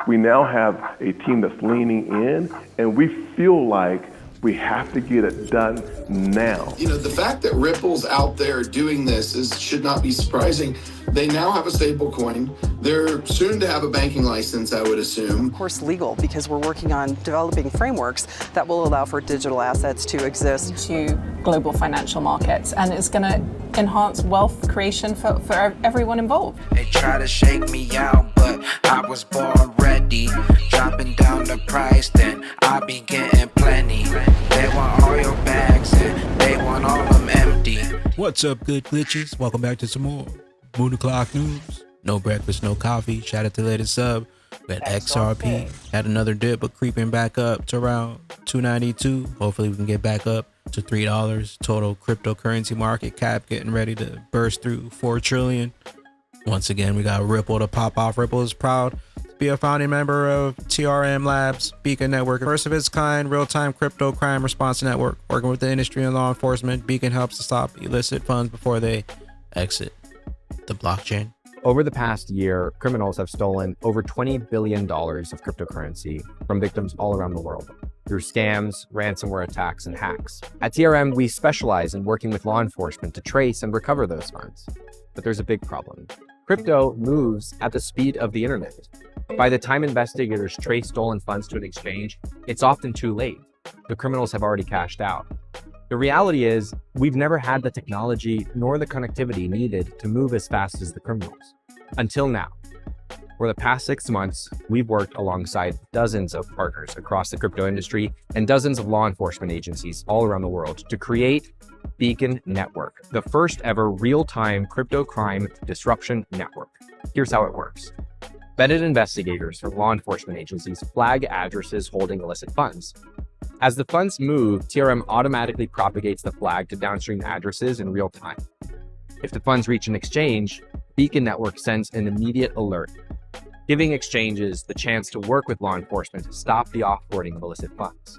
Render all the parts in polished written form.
We now have a team that's leaning in, and we feel like we have to get it done now. You know, the fact that Ripple's out there doing this should not be surprising. They now have a stable coin. They're soon to have a banking license, I would assume. Of course, legal, because we're working on developing frameworks that will allow for digital assets to exist to global financial markets, and it's going to enhance wealth creation for everyone involved. They try to shake me out, but I was born ready. Dropping down the price, then I be getting plenty. They want all your bags and they want all them empty. What's up, good glitches? Welcome back to some more Moon O'Clock News. No breakfast, no coffee. Shout out to the latest sub. But XRP had another dip, but creeping back up to around $2.92. Hopefully we can get back up to $3. Total cryptocurrency market cap getting ready to burst through 4 trillion. Once again, we got Ripple to pop off. Ripple is proud to be a founding member of TRM Labs, Beacon Network, first of its kind real-time crypto crime response network. Working with the industry and law enforcement, Beacon helps to stop illicit funds before they exit the blockchain. Over the past year, criminals have stolen over $20 billion of cryptocurrency from victims all around the world through scams, ransomware attacks, and hacks. At TRM, we specialize in working with law enforcement to trace and recover those funds. But there's a big problem. Crypto moves at the speed of the internet. By the time investigators trace stolen funds to an exchange, it's often too late. The criminals have already cashed out. The reality is, we've never had the technology nor the connectivity needed to move as fast as the criminals. Until now. For the past 6 months, we've worked alongside dozens of partners across the crypto industry and dozens of law enforcement agencies all around the world to create Beacon Network, the first ever real-time crypto crime disruption network. Here's how it works. Vetted investigators from law enforcement agencies flag addresses holding illicit funds. As the funds move, TRM automatically propagates the flag to downstream addresses in real time. If the funds reach an exchange, Beacon Network sends an immediate alert, giving exchanges the chance to work with law enforcement to stop the offboarding of illicit funds.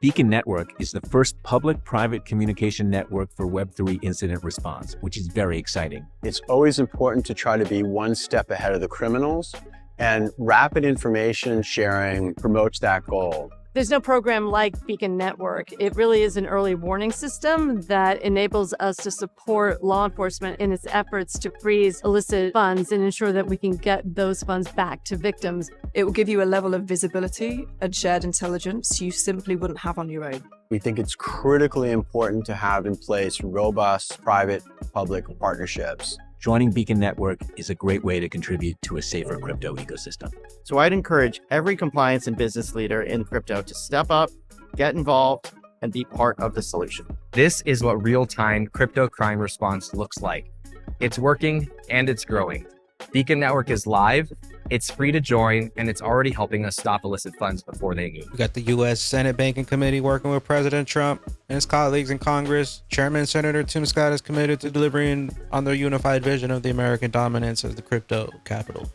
Beacon Network is the first public-private communication network for Web3 incident response, which is very exciting. It's always important to try to be one step ahead of the criminals, and rapid information sharing promotes that goal. There's no program like Beacon Network. It really is an early warning system that enables us to support law enforcement in its efforts to freeze illicit funds and ensure that we can get those funds back to victims. It will give you a level of visibility and shared intelligence you simply wouldn't have on your own. We think it's critically important to have in place robust private-public partnerships. Joining Beacon Network is a great way to contribute to a safer crypto ecosystem. So I'd encourage every compliance and business leader in crypto to step up, get involved, and be part of the solution. This is what real-time crypto crime response looks like. It's working and it's growing. Beacon Network is live, it's free to join, and it's already helping us stop illicit funds before they move. We got the U.S. Senate Banking Committee working with President Trump and his colleagues in Congress. Chairman Senator Tim Scott is committed to delivering on their unified vision of the American dominance as the crypto capital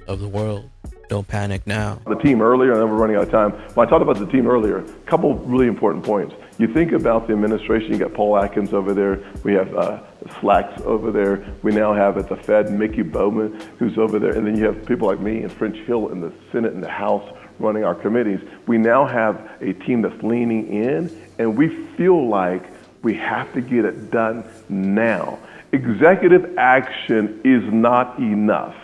of the world. Don't panic now. The team earlier, I know we're running out of time, but I talked about the team earlier. A couple really important points. You think about the administration, you got Paul Atkins over there, we have Slacks over there, we now have at the Fed Mickey Bowman who's over there, and then you have people like me and French Hill in the Senate and the House running our committees. We now have a team that's leaning in, and we feel like we have to get it done now. Executive action is not enough,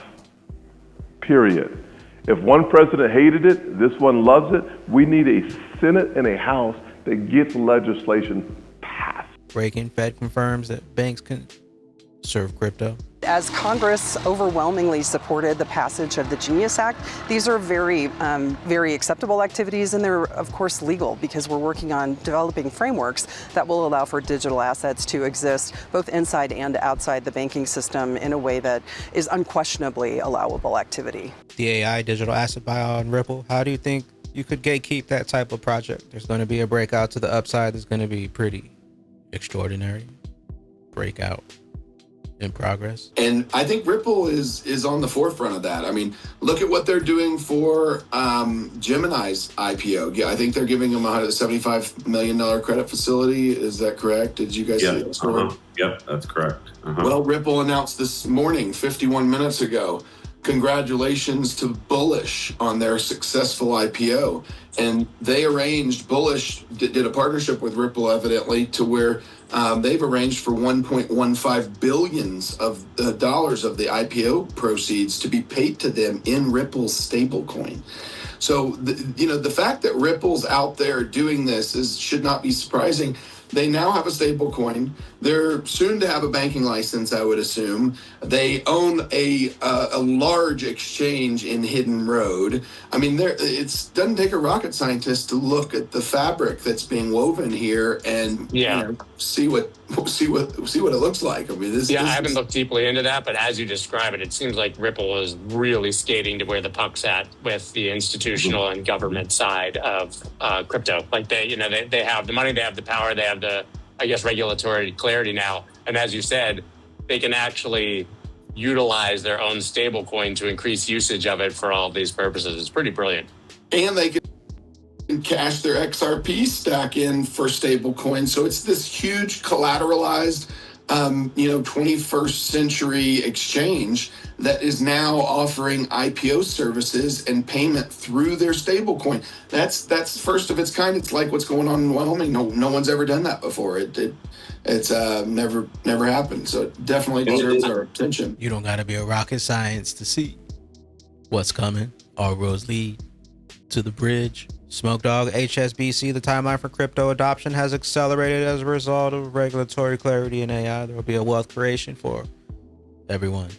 period. If one president hated it, this one loves it. We need a Senate and a House that gets legislation passed. Breaking Fed confirms that banks can serve crypto. As Congress overwhelmingly supported the passage of the Genius Act, these are very acceptable activities, and they're, of course, legal because we're working on developing frameworks that will allow for digital assets to exist both inside and outside the banking system in a way that is unquestionably allowable activity. The AI digital asset buyout on Ripple, how do you think you could gatekeep that type of project? There's going to be a breakout to the upside that's going to be pretty extraordinary. Breakout in progress. And I think Ripple is on the forefront of that. I mean, look at what they're doing for Gemini's IPO. Yeah, I think they're giving them a $75 million credit facility. Is that correct? Did you guys see that story? Yep, that's correct. Well, Ripple announced this morning, 51 minutes ago, congratulations to Bullish on their successful IPO. And they arranged, Bullish did a partnership with Ripple, evidently, to where they've arranged for 1.15 billions of dollars of the IPO proceeds to be paid to them in Ripple's stablecoin. So, the fact that Ripple's out there doing this should not be surprising. They now have a stable coin. They're soon to have a banking license, I would assume. They own a large exchange in Hidden Road. I mean, it doesn't take a rocket scientist to look at the fabric that's being woven here and see what it looks like. I mean, I haven't looked deeply into that, but as you describe it, it seems like Ripple is really skating to where the puck's at with the institutional and government side of crypto. Like they have the money, they have the power, they have the, I guess, regulatory clarity now. And as you said, they can actually utilize their own stable coin to increase usage of it for all of these purposes. It's pretty brilliant. And they can cash their XRP stack in for stable coins. So it's this huge collateralized 21st century exchange that is now offering IPO services and payment through their stablecoin. That's first of its kind. It's like what's going on in Wyoming. No one's ever done that before. It's never happened. So it definitely deserves our attention. You don't got to be a rocket science to see what's coming. All roads lead to the bridge. Smoke Dog, HSBC, the timeline for crypto adoption has accelerated as a result of regulatory clarity and AI. There will be a wealth creation for everyone.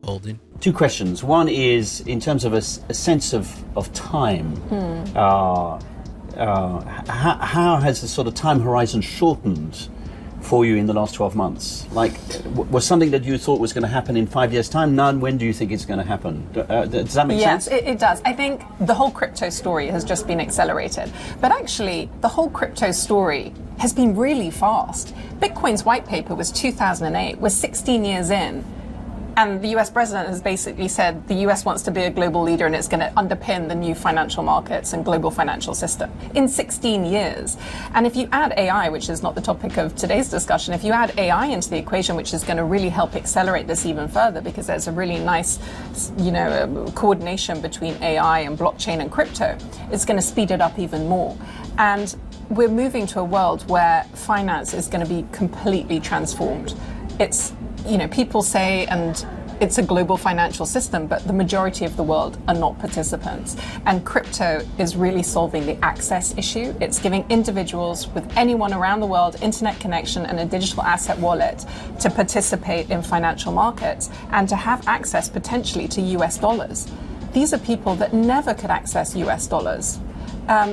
Holding. Two questions. One is in terms of a sense of time. How has the sort of time horizon shortened for you in the last 12 months? Like, was something that you thought was going to happen in 5 years' time? None. When do you think it's going to happen? Does that make sense? Yes, it does. I think the whole crypto story has just been accelerated. But actually, the whole crypto story has been really fast. Bitcoin's white paper was 2008. We're 16 years in. And the US president has basically said the US wants to be a global leader and it's going to underpin the new financial markets and global financial system in 16 years. And if you add AI, which is not the topic of today's discussion, if you add AI into the equation, which is going to really help accelerate this even further, because there's a really nice, coordination between AI and blockchain and crypto, it's going to speed it up even more. And we're moving to a world where finance is going to be completely transformed. It's people say, and it's a global financial system, but the majority of the world are not participants. And crypto is really solving the access issue. It's giving individuals with anyone around the world internet connection and a digital asset wallet to participate in financial markets and to have access potentially to US dollars. These are people that never could access US dollars.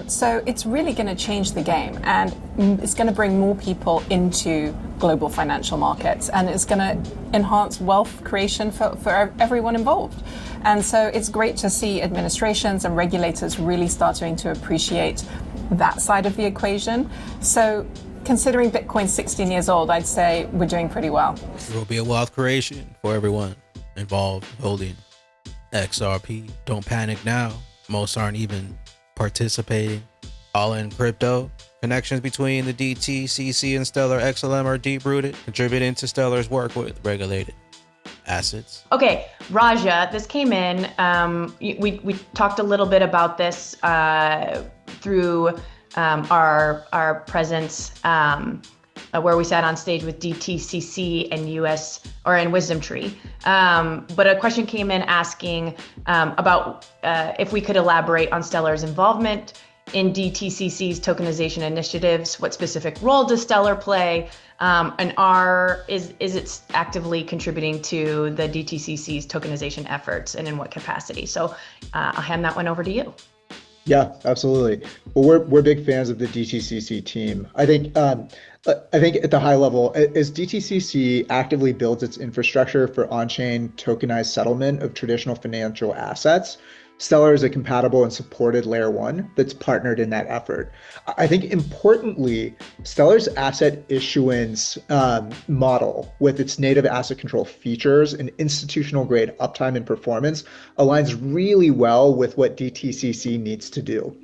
So it's really going to change the game, and it's going to bring more people into global financial markets, and it's going to enhance wealth creation for everyone involved. And so it's great to see administrations and regulators really starting to appreciate that side of the equation. So considering Bitcoin's 16 years old, I'd say we're doing pretty well. There will be a wealth creation for everyone involved holding XRP. Don't panic now. Most aren't even participating. All in crypto. Connections between the DTCC and Stellar XLM are deep-rooted, contributing to Stellar's work with regulated assets. Okay, Raja, this came in. We talked a little bit about this through our presence where we sat on stage with DTCC and and Wisdom Tree. But a question came in asking about if we could elaborate on Stellar's involvement in DTCC's tokenization initiatives. What specific role does Stellar play? And is it actively contributing to the DTCC's tokenization efforts, and in what capacity? So I'll hand that one over to you. Yeah, absolutely. Well, we're big fans of the DTCC team. I think at the high level, as DTCC actively builds its infrastructure for on-chain tokenized settlement of traditional financial assets, Stellar is a compatible and supported layer 1 that's partnered in that effort. I think importantly, Stellar's asset issuance model with its native asset control features and institutional grade uptime and performance aligns really well with what DTCC needs to do.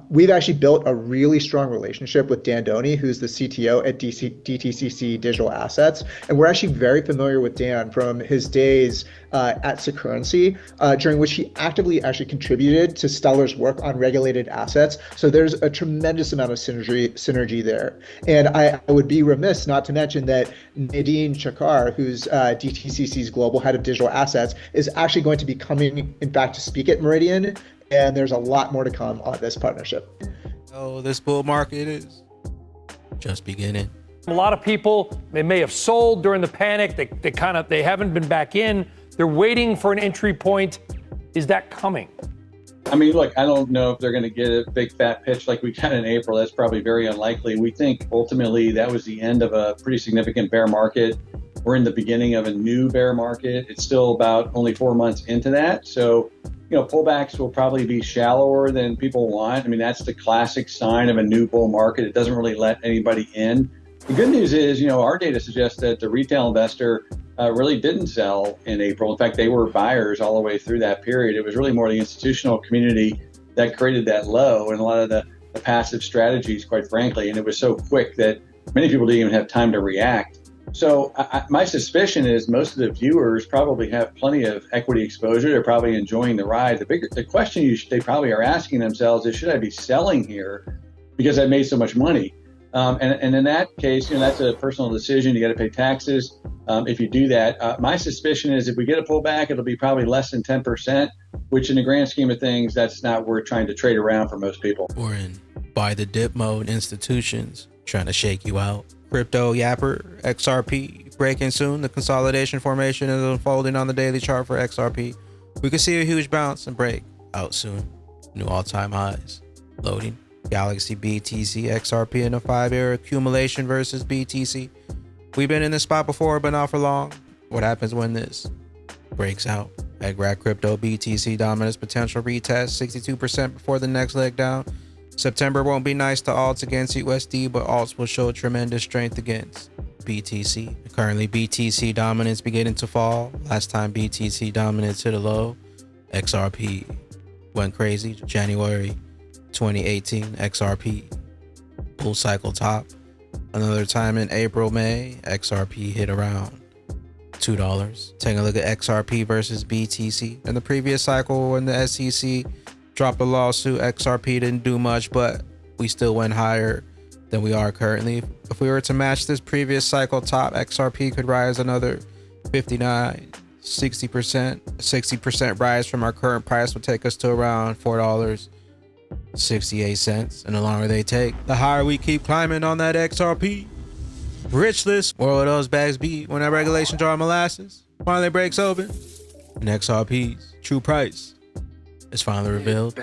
We've actually built a really strong relationship with Dan Doney, who's the CTO at DTCC Digital Assets. And we're actually very familiar with Dan from his days at Securrency, during which he actively actually contributed to Stellar's work on regulated assets. So there's a tremendous amount of synergy there. And I would be remiss not to mention that Nadine Chakar, who's DTCC's global head of digital assets, is actually going to be coming back to speak at Meridian. And there's a lot more to come on this partnership. Oh, this bull market is just beginning. A lot of people, they may have sold during the panic. They haven't been back in. They're waiting for an entry point. Is that coming? I mean, look, I don't know if they're going to get a big fat pitch like we got in April. That's probably very unlikely. We think ultimately that was the end of a pretty significant bear market. We're in the beginning of a new bear market. It's still about only 4 months into that. So, pullbacks will probably be shallower than people want. I mean, that's the classic sign of a new bull market. It doesn't really let anybody in. The good news is, our data suggests that the retail investor really didn't sell in April. In fact, they were buyers all the way through that period. It was really more the institutional community that created that low and a lot of the passive strategies, quite frankly. And it was so quick that many people didn't even have time to react. So my suspicion is most of the viewers probably have plenty of equity exposure. They're probably enjoying the ride. The question they probably are asking themselves is, should I be selling here because I made so much money? And in that case, that's a personal decision. You got to pay taxes if you do that. My suspicion is if we get a pullback, it'll be probably less than 10%, which in the grand scheme of things, that's not worth trying to trade around for most people. Or in buy the dip mode institutions trying to shake you out. Crypto Yapper, XRP, breaking soon. The consolidation formation is unfolding on the daily chart for XRP. We could see a huge bounce and break out soon. New all-time highs. Loading. Galaxy BTC, XRP in a 5-year accumulation versus BTC. We've been in this spot before, but not for long. What happens when this breaks out? XRP Crypto BTC dominance potential retest 62% before the next leg down. September won't be nice to alts against USD, but alts will show tremendous strength against BTC. Currently, BTC dominance beginning to fall. Last time BTC dominance hit a low, XRP went crazy. January 2018, XRP bull cycle top. Another time in April, May, XRP hit around $2. Taking a look at XRP versus BTC. In the previous cycle, when the SEC dropped a lawsuit, XRP didn't do much, but we still went higher than we are currently. If we were to match this previous cycle top, XRP could rise another 59, 60%. 60% rise from our current price would take us to around $4.68. And the longer they take, the higher we keep climbing on that XRP rich list. Where will those bags be when that regulation jar molasses finally breaks open? And XRP's true price is finally revealed.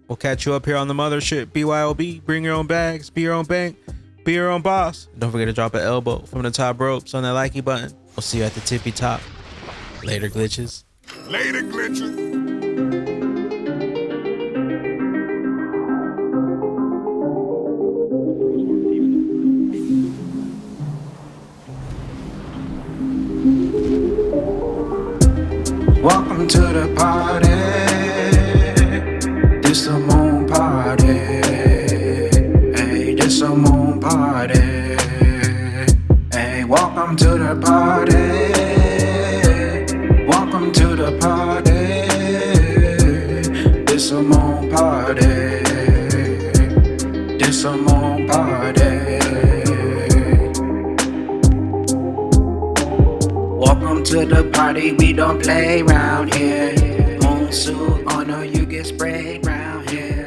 We'll catch you up here on the mothership. BYOB, bring your own bags, be your own bank, be your own boss. Don't forget to drop an elbow from the top ropes on that likey button. We'll see you at the tippy top. Later, glitches. Later, glitches. Welcome to the party. This a moon party. Hey, this a moon party. Hey, welcome to the party. Welcome to the party. This a moon party. This a moon party. Welcome to the party, we don't play round here. Moon suit on or you get sprayed round here.